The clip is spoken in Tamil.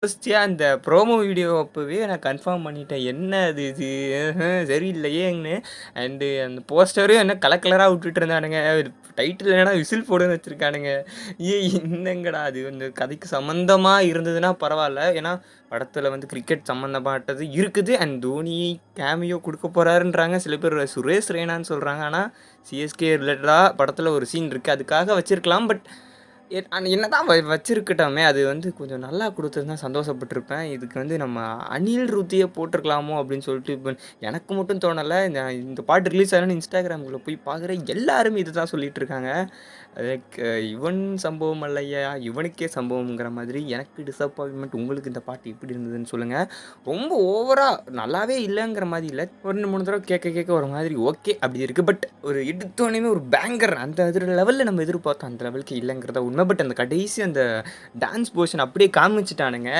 யோசிச்சே அந்த ப்ரோமோ வீடியோ அப்பவே நான் கன்ஃபார்ம் பண்ணிட்டேன். என்ன அது இது? சரியில்லையேன்னு. அந்த போஸ்டரையும் என்ன கலர் கலரா விட்டுட்டு இருந்தானுங்க. டைட்டில் என்னடா விசில் போடுன்னு வச்சிருக்கானுங்க. என்னங்கடா அது? இந்த கதைக்கு சம்மந்தமா இருந்ததுன்னா பரவால்ல. ஏன்னா படத்துல கிரிக்கெட் சம்மந்தப்பட்டது இருக்குது. தோனி கேமியோ குடுக்க போறாருன்றாங்க. சில பேர் சுரேஷ் ரெய்னான்னு சொல்றாங்க. ஆனா சிஎஸ்கே ரிலேட்டடா படத்துல ஒரு சீன் இருக்கு. அதுக்காக வச்சிருக்கலாம். பட் என்னதான் வச்சிருக்கட்டுமே, அது கொஞ்சம் நல்லா குடுத்திருந்தா சந்தோஷப்பட்டுருப்பேன். இதுக்கு நம்ம அனில் ரூத்திய போட்டுருக்கலாமோ அப்படின்னு சொல்லிட்டு இப்ப எனக்கு மட்டும் தோணல. இந்த பாட்டு ரிலீஸ் ஆனோனே Instagramக்குள்ள போய் பார்க்குறேன். எல்லாருமே இதுதான் சொல்லிட்டு இருக்காங்க. லைக் இவன் சம்பவம் அல்லையா, இவனுக்கே சம்பவம்ங்கிற மாதிரி. எனக்கு டிசப்பாயின்ட்மென்ட். உங்களுக்கு இந்த பாட்டு எப்படி இருந்ததுன்னு சொல்லுங்க. ரொம்ப ஓவரா நல்லாவே இல்லங்கிற மாதிரி இல்ல. 1, 3 தடவ கேட்க ஒரு மாதிரி ஓகே அப்படி இருக்கு. பட் ஒரு எடுத்தோனேமே ஒரு பேங்கர் அந்த லெவல்ல நம்ம எதிர்பார்த்தோம். அந்த லெவலுக்கு இல்லங்கிறத உண்மை. பட் அந்த கடைசி அந்த டான்ஸ் போர்ஷன் அப்படியே காமிச்சுட்டானுங்க.